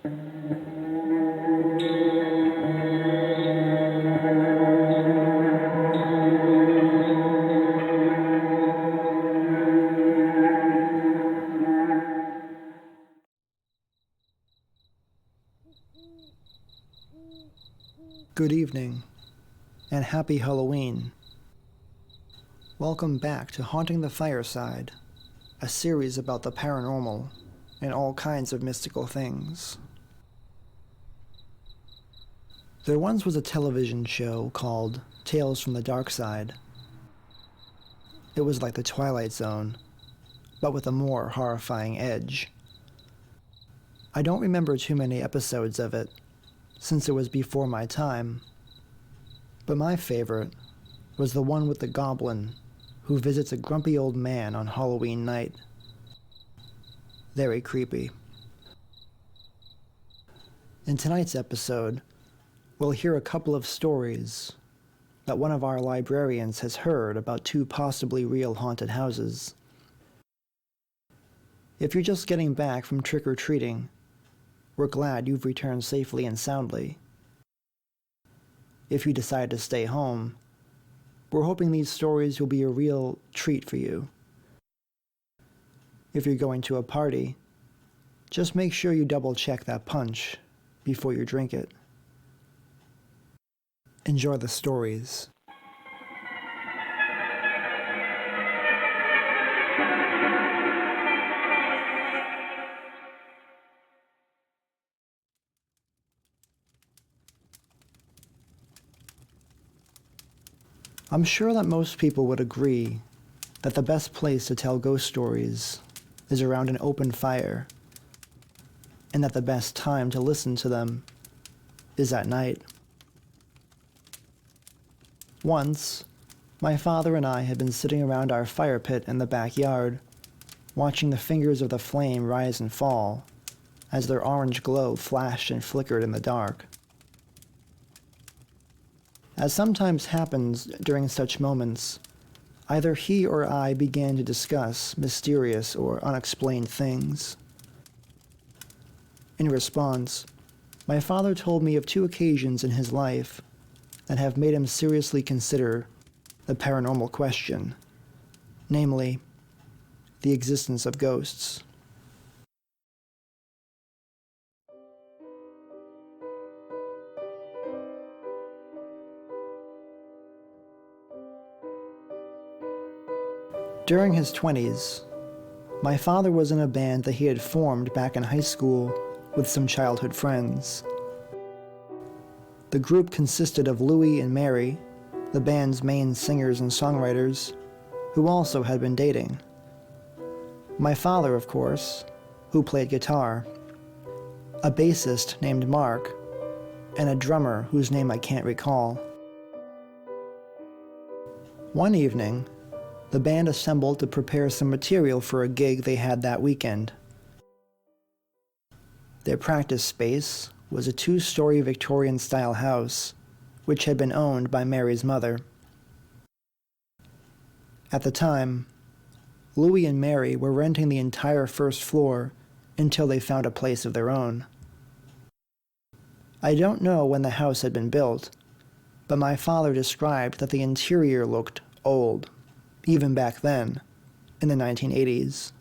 Good evening, and happy Halloween. Welcome back to Haunting the Fireside, a series about the paranormal and all kinds of mystical things. There once was a television show called Tales from the Dark Side. It was like the Twilight Zone, but with a more horrifying edge. I don't remember too many episodes of it, since it was before my time, but my favorite was the one with the goblin who visits a grumpy old man on Halloween night. Very creepy. In tonight's episode, we'll hear a couple of stories that one of our librarians has heard about two possibly real haunted houses. If you're just getting back from trick-or-treating, we're glad you've returned safely and soundly. If you decide to stay home, we're hoping these stories will be a real treat for you. If you're going to a party, just make sure you double-check that punch before you drink it. Enjoy the stories. I'm sure that most people would agree that the best place to tell ghost stories is around an open fire, and that the best time to listen to them is at night. Once, my father and I had been sitting around our fire pit in the backyard, watching the fingers of the flame rise and fall as their orange glow flashed and flickered in the dark. As sometimes happens during such moments, either he or I began to discuss mysterious or unexplained things. In response, my father told me of two occasions in his life that have made him seriously consider the paranormal question, namely, the existence of ghosts. During his 20s, my father was in a band that he had formed back in high school with some childhood friends. The group consisted of Louis and Mary, the band's main singers and songwriters, who also had been dating. My father, of course, who played guitar, a bassist named Mark, and a drummer whose name I can't recall. One evening, the band assembled to prepare some material for a gig they had that weekend. Their practice space was a 2-story Victorian-style house, which had been owned by Mary's mother. At the time, Louis and Mary were renting the entire first floor until they found a place of their own. I don't know when the house had been built, but my father described that the interior looked old, even back then, in the 1980s.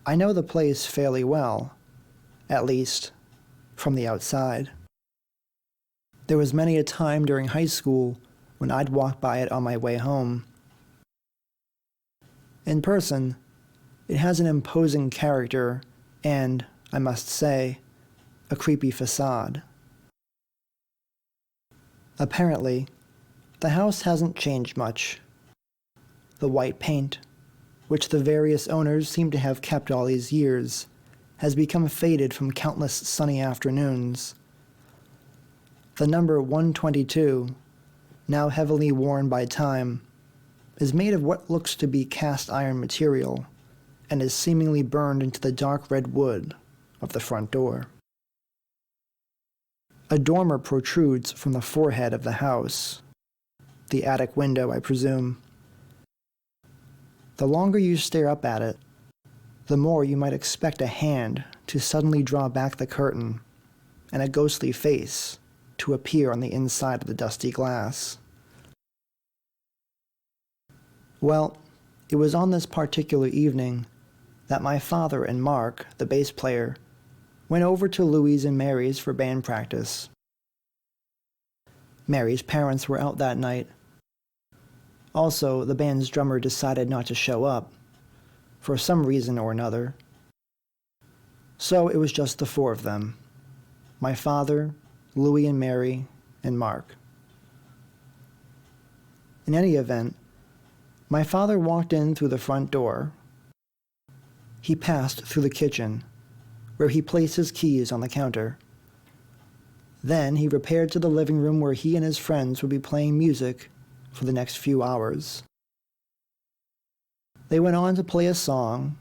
I know the place fairly well, at least from the outside. There was many a time during high school when I'd walk by it on my way home. In person, it has an imposing character and, I must say, a creepy facade. Apparently, the house hasn't changed much. The white paint, which the various owners seem to have kept all these years, has become faded from countless sunny afternoons. The number 122, now heavily worn by time, is made of what looks to be cast iron material and is seemingly burned into the dark red wood of the front door. A dormer protrudes from the forehead of the house, the attic window, I presume. The longer you stare up at it, the more you might expect a hand to suddenly draw back the curtain and a ghostly face to appear on the inside of the dusty glass. Well, it was on this particular evening that my father and Mark, the bass player, went over to Louie's and Mary's for band practice. Mary's parents were out that night. Also, the band's drummer decided not to show up, for some reason or another. So it was just the four of them: my father, Louie and Mary, and Mark. In any event, my father walked in through the front door. He passed through the kitchen, where he placed his keys on the counter. Then he repaired to the living room where he and his friends would be playing music for the next few hours. They went on to play a song,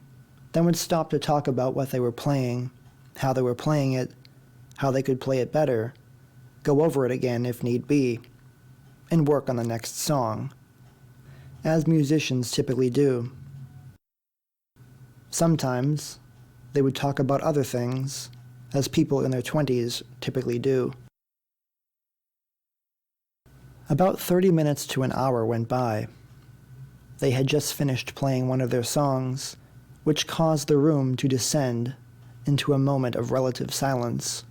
then would stop to talk about what they were playing, how they were playing it, how they could play it better, go over it again if need be, and work on the next song, as musicians typically do. Sometimes they would talk about other things, as people in their 20s typically do. About 30 minutes to an hour went by. They had just finished playing one of their songs, which caused the room to descend into a moment of relative silence.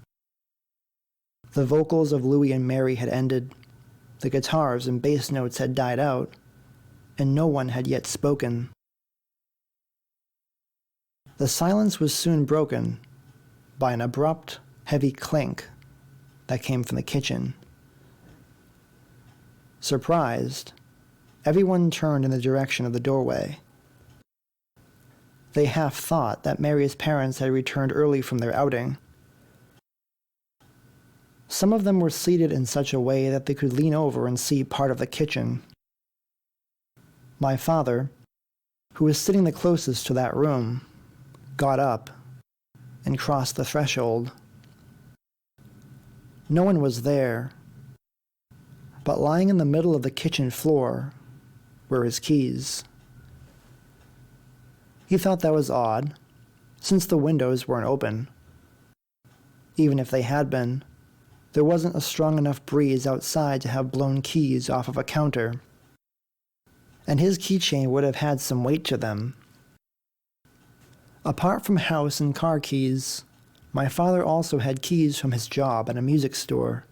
The vocals of Louie and Mary had ended, the guitars and bass notes had died out, and no one had yet spoken. The silence was soon broken by an abrupt, heavy clink that came from the kitchen. Surprised, everyone turned in the direction of the doorway. They half thought that Mary's parents had returned early from their outing. Some of them were seated in such a way that they could lean over and see part of the kitchen. My father, who was sitting the closest to that room, got up and crossed the threshold. No one was there, but lying in the middle of the kitchen floor were his keys. He thought that was odd, since the windows weren't open. Even if they had been, there wasn't a strong enough breeze outside to have blown keys off of a counter, and his keychain would have had some weight to them. Apart from house and car keys, my father also had keys from his job at a music store,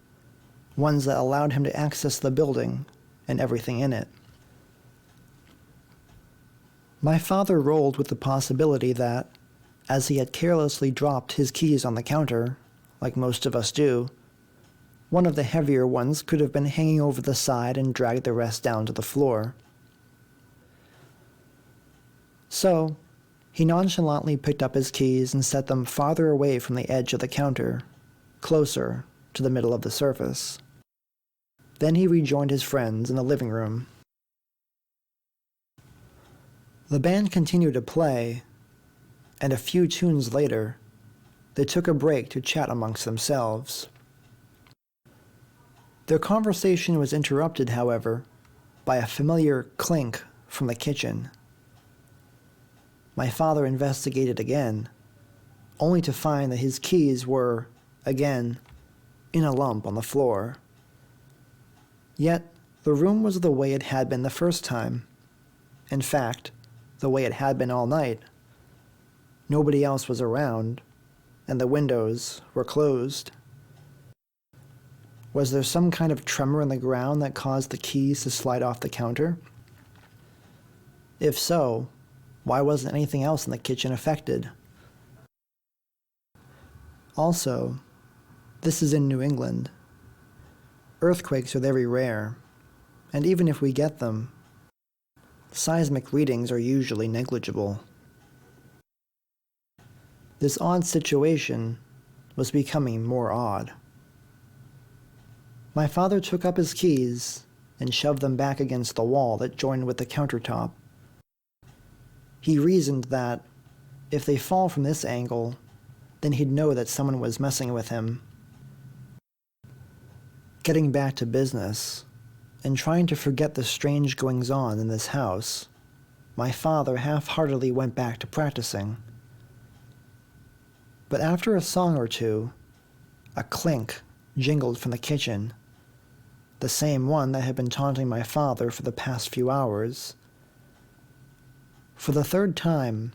ones that allowed him to access the building and everything in it. My father rolled with the possibility that, as he had carelessly dropped his keys on the counter, like most of us do, one of the heavier ones could have been hanging over the side and dragged the rest down to the floor. So, he nonchalantly picked up his keys and set them farther away from the edge of the counter, closer to the middle of the surface. Then he rejoined his friends in the living room. The band continued to play, and a few tunes later, they took a break to chat amongst themselves. Their conversation was interrupted, however, by a familiar clink from the kitchen. My father investigated again, only to find that his keys were, again, in a lump on the floor. Yet, the room was the way it had been the first time. In fact, the way it had been all night. Nobody else was around, and the windows were closed. Was there some kind of tremor in the ground that caused the keys to slide off the counter? If so, why wasn't anything else in the kitchen affected? Also, this is in New England. Earthquakes are very rare, and even if we get them, seismic readings are usually negligible. This odd situation was becoming more odd. My father took up his keys and shoved them back against the wall that joined with the countertop. He reasoned that, if they fall from this angle, then he'd know that someone was messing with him. Getting back to business, and trying to forget the strange goings-on in this house, my father half-heartedly went back to practicing. But after a song or two, a clink jingled from the kitchen, the same one that had been taunting my father for the past few hours. For the third time,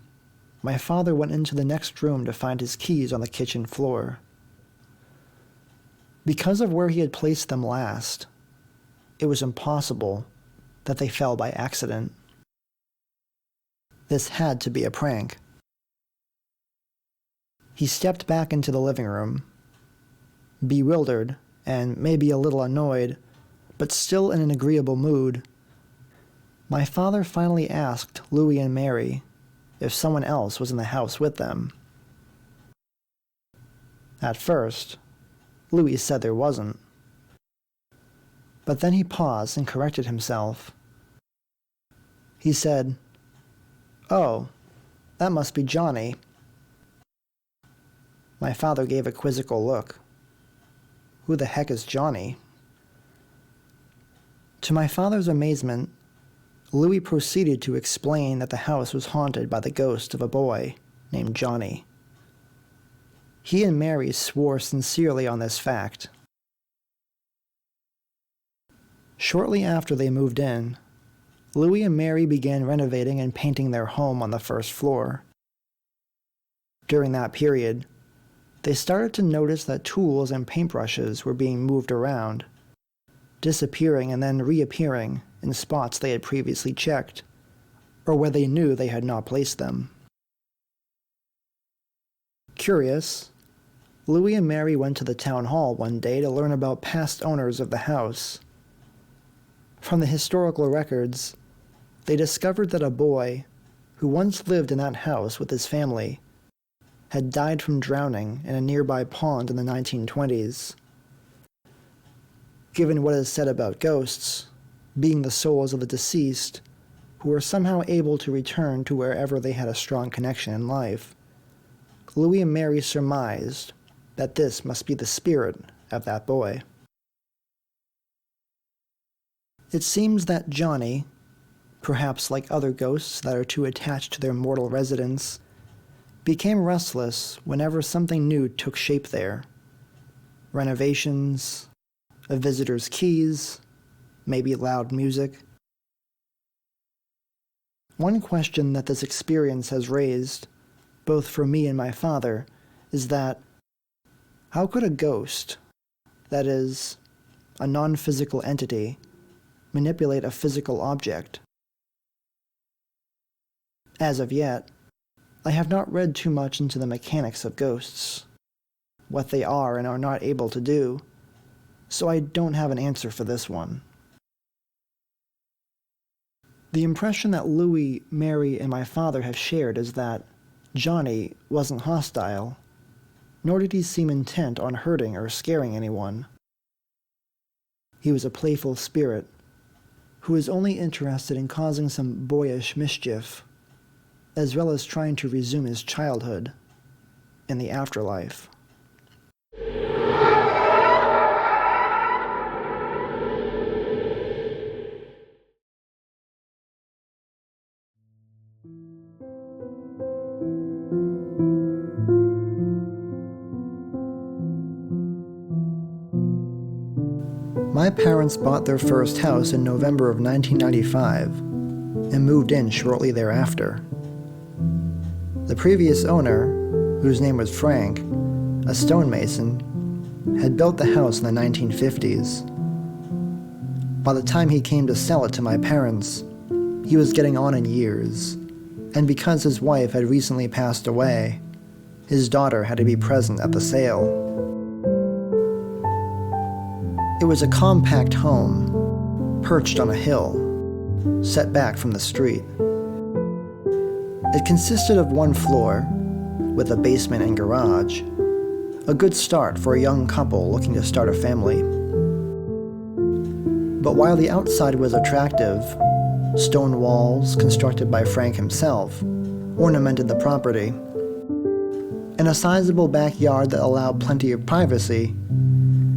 my father went into the next room to find his keys on the kitchen floor. Because of where he had placed them last, it was impossible that they fell by accident. This had to be a prank. He stepped back into the living room, bewildered and maybe a little annoyed, but still in an agreeable mood. My father finally asked Louis and Mary if someone else was in the house with them. At first, Louis said there wasn't. But then he paused and corrected himself. He said, "Oh, that must be Johnny." My father gave a quizzical look. Who the heck is Johnny? To my father's amazement, Louis proceeded to explain that the house was haunted by the ghost of a boy named Johnny. He and Mary swore sincerely on this fact. Shortly after they moved in, Louis and Mary began renovating and painting their home on the first floor. During that period, they started to notice that tools and paintbrushes were being moved around, disappearing and then reappearing in spots they had previously checked, or where they knew they had not placed them. Curious, Louis and Mary went to the town hall one day to learn about past owners of the house. From the historical records, they discovered that a boy who once lived in that house with his family had died from drowning in a nearby pond in the 1920s. Given what is said about ghosts being the souls of the deceased who were somehow able to return to wherever they had a strong connection in life, Louis and Mary surmised that this must be the spirit of that boy. It seems that Johnny, perhaps like other ghosts that are too attached to their mortal residence, became restless whenever something new took shape there. Renovations, a visitor's keys, maybe loud music. One question that this experience has raised, both for me and my father, is that how could a ghost, that is, a non-physical entity, manipulate a physical object? As of yet, I have not read too much into the mechanics of ghosts, what they are and are not able to do, so I don't have an answer for this one. The impression that Louis, Mary, and my father have shared is that Johnny wasn't hostile, nor did he seem intent on hurting or scaring anyone. He was a playful spirit who was only interested in causing some boyish mischief, as well as trying to resume his childhood in the afterlife. My parents bought their first house in November of 1995 and moved in shortly thereafter. The previous owner, whose name was Frank, a stonemason, had built the house in the 1950s. By the time he came to sell it to my parents, he was getting on in years, and because his wife had recently passed away, his daughter had to be present at the sale. It was a compact home, perched on a hill, set back from the street. It consisted of one floor, with a basement and garage, a good start for a young couple looking to start a family. But while the outside was attractive, stone walls, constructed by Frank himself, ornamented the property, and a sizable backyard that allowed plenty of privacy,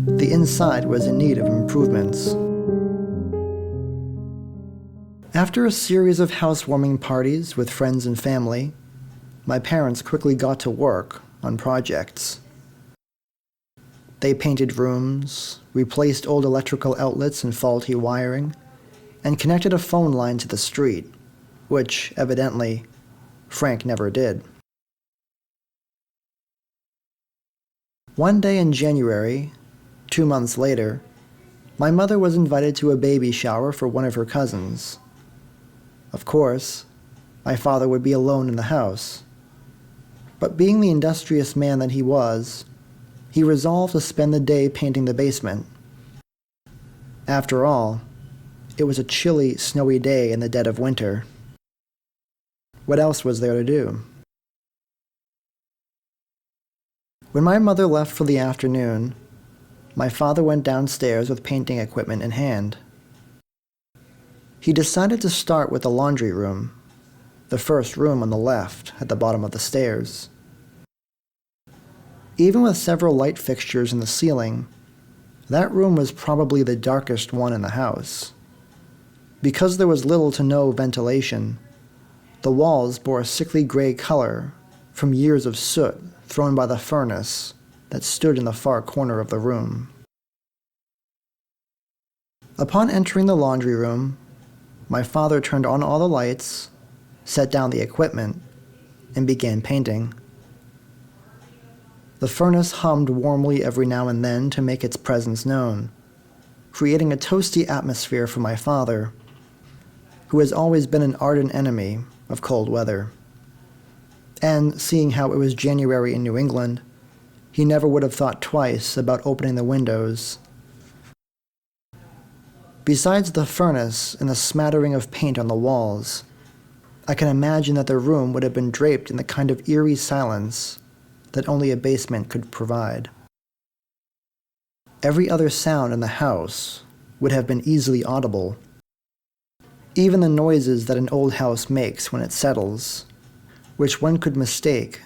the inside was in need of improvements. After a series of housewarming parties with friends and family, my parents quickly got to work on projects. They painted rooms, replaced old electrical outlets and faulty wiring, and connected a phone line to the street, which, evidently, Frank never did. One day in January, 2 months later, my mother was invited to a baby shower for one of her cousins. Of course, my father would be alone in the house. But being the industrious man that he was, he resolved to spend the day painting the basement. After all, it was a chilly, snowy day in the dead of winter. What else was there to do? When my mother left for the afternoon, my father went downstairs with painting equipment in hand. He decided to start with the laundry room, the first room on the left at the bottom of the stairs. Even with several light fixtures in the ceiling, that room was probably the darkest one in the house. Because there was little to no ventilation, the walls bore a sickly gray color from years of soot thrown by the furnace that stood in the far corner of the room. Upon entering the laundry room, my father turned on all the lights, set down the equipment, and began painting. The furnace hummed warmly every now and then to make its presence known, creating a toasty atmosphere for my father, who has always been an ardent enemy of cold weather. And seeing how it was January in New England, he never would have thought twice about opening the windows. Besides the furnace and the smattering of paint on the walls, I can imagine that the room would have been draped in the kind of eerie silence that only a basement could provide. Every other sound in the house would have been easily audible. Even the noises that an old house makes when it settles, which one could mistake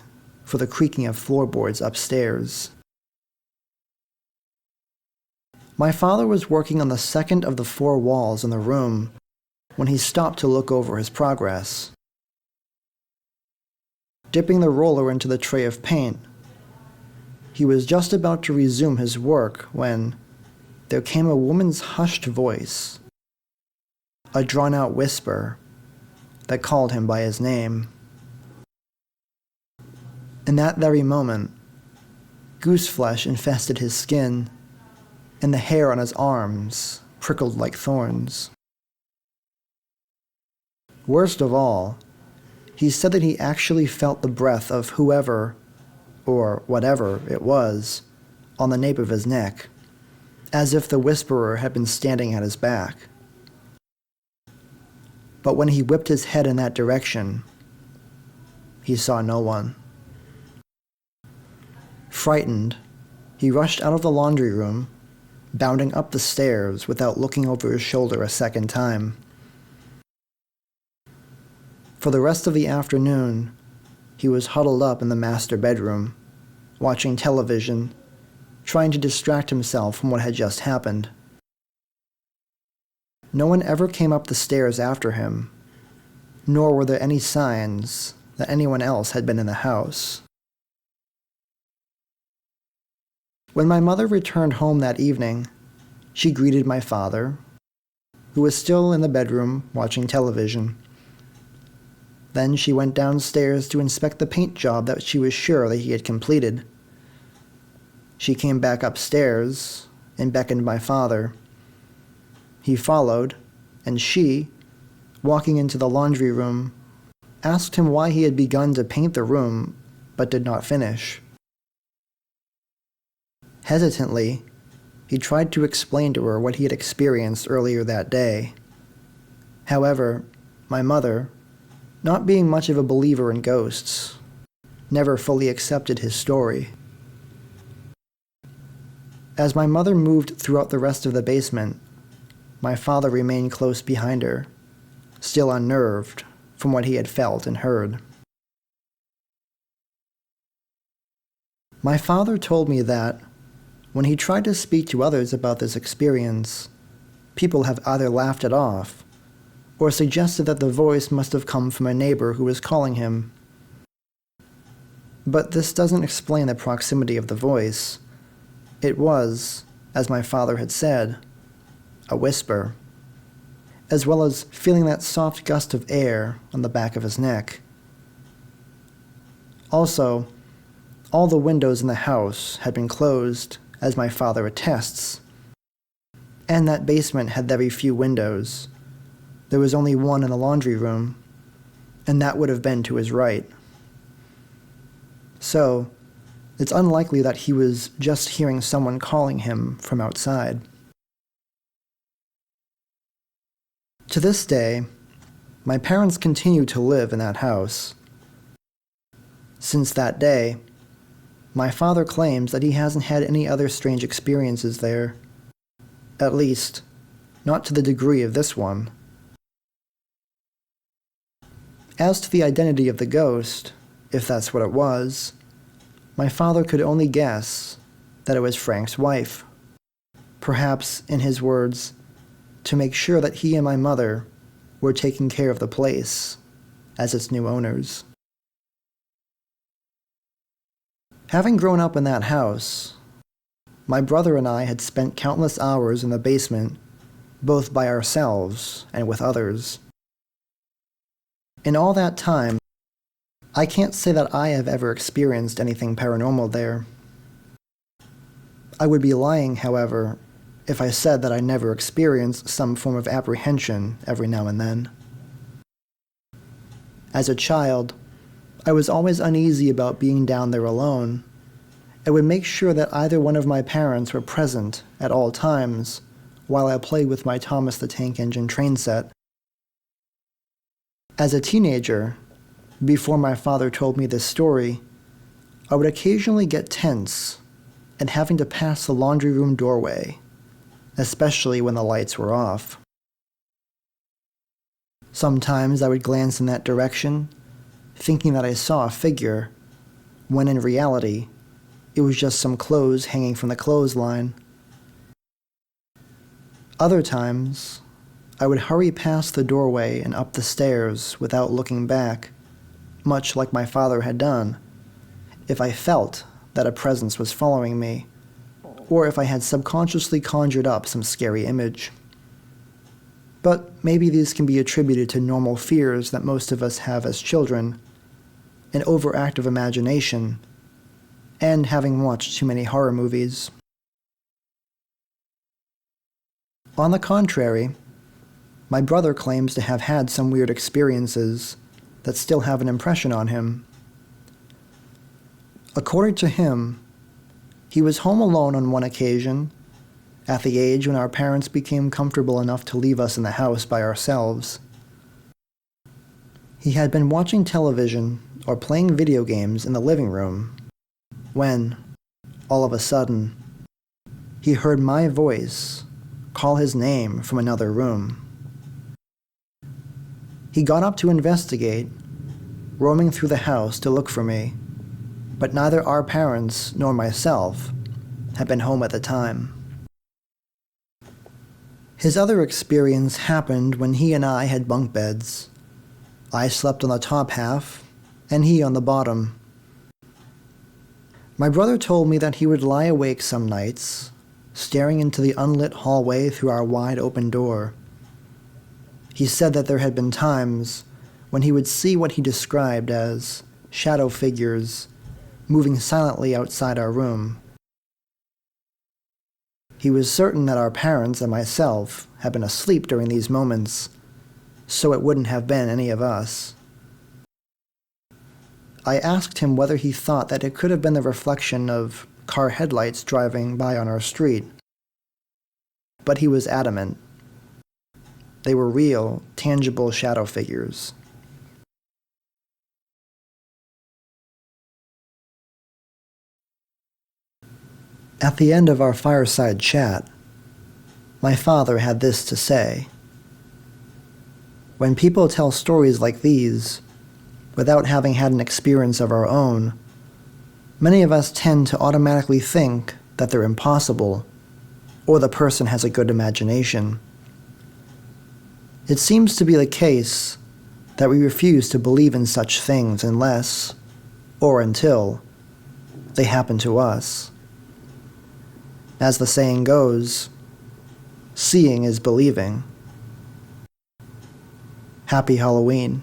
for the creaking of floorboards upstairs. My father was working on the second of the 4 walls in the room when he stopped to look over his progress. Dipping the roller into the tray of paint, he was just about to resume his work when there came a woman's hushed voice, a drawn-out whisper that called him by his name. In that very moment, goose flesh infested his skin, and the hair on his arms prickled like thorns. Worst of all, he said that he actually felt the breath of whoever, or whatever it was, on the nape of his neck, as if the whisperer had been standing at his back. But when he whipped his head in that direction, he saw no one. Frightened, he rushed out of the laundry room, bounding up the stairs without looking over his shoulder a second time. For the rest of the afternoon, he was huddled up in the master bedroom, watching television, trying to distract himself from what had just happened. No one ever came up the stairs after him, nor were there any signs that anyone else had been in the house. When my mother returned home that evening, she greeted my father, who was still in the bedroom watching television. Then she went downstairs to inspect the paint job that she was sure that he had completed. She came back upstairs and beckoned my father. He followed, and she, walking into the laundry room, asked him why he had begun to paint the room but did not finish. Hesitantly, he tried to explain to her what he had experienced earlier that day. However, my mother, not being much of a believer in ghosts, never fully accepted his story. As my mother moved throughout the rest of the basement, my father remained close behind her, still unnerved from what he had felt and heard. My father told me that, when he tried to speak to others about this experience, people have either laughed it off or suggested that the voice must have come from a neighbor who was calling him. But this doesn't explain the proximity of the voice. It was, as my father had said, a whisper, as well as feeling that soft gust of air on the back of his neck. Also, all the windows in the house had been closed, as my father attests, and that basement had very few windows. There was only one in the laundry room, and that would have been to his right. So, it's unlikely that he was just hearing someone calling him from outside. To this day, my parents continue to live in that house. Since that day, my father claims that he hasn't had any other strange experiences there. At least, not to the degree of this one. As to the identity of the ghost, if that's what it was, my father could only guess that it was Frank's wife. Perhaps, in his words, to make sure that he and my mother were taking care of the place as its new owners. Having grown up in that house, my brother and I had spent countless hours in the basement, both by ourselves and with others. In all that time, I can't say that I have ever experienced anything paranormal there. I would be lying, however, if I said that I never experienced some form of apprehension every now and then. As a child, I was always uneasy about being down there alone, and would make sure that either one of my parents were present at all times while I played with my Thomas the Tank Engine train set. As a teenager, before my father told me this story, I would occasionally get tense at having to pass the laundry room doorway, especially when the lights were off. Sometimes I would glance in that direction, thinking that I saw a figure, when in reality, it was just some clothes hanging from the clothesline. Other times, I would hurry past the doorway and up the stairs without looking back, much like my father had done, if I felt that a presence was following me, or if I had subconsciously conjured up some scary image. But maybe these can be attributed to normal fears that most of us have as children, an overactive imagination, and having watched too many horror movies. On the contrary, my brother claims to have had some weird experiences that still have an impression on him. According to him, he was home alone on one occasion, at the age when our parents became comfortable enough to leave us in the house by ourselves. He had been watching television or playing video games in the living room when, all of a sudden, he heard my voice call his name from another room. He got up to investigate, roaming through the house to look for me, but neither our parents nor myself had been home at the time. His other experience happened when he and I had bunk beds. I slept on the top half, and he on the bottom. My brother told me that he would lie awake some nights, staring into the unlit hallway through our wide open door. He said that there had been times when he would see what he described as shadow figures moving silently outside our room. He was certain that our parents and myself had been asleep during these moments, so it wouldn't have been any of us. I asked him whether he thought that it could have been the reflection of car headlights driving by on our street, but he was adamant. They were real, tangible shadow figures. At the end of our fireside chat, my father had this to say. When people tell stories like these, without having had an experience of our own, many of us tend to automatically think that they're impossible, or the person has a good imagination. It seems to be the case that we refuse to believe in such things unless, or until they happen to us. As the saying goes, seeing is believing. Happy Halloween.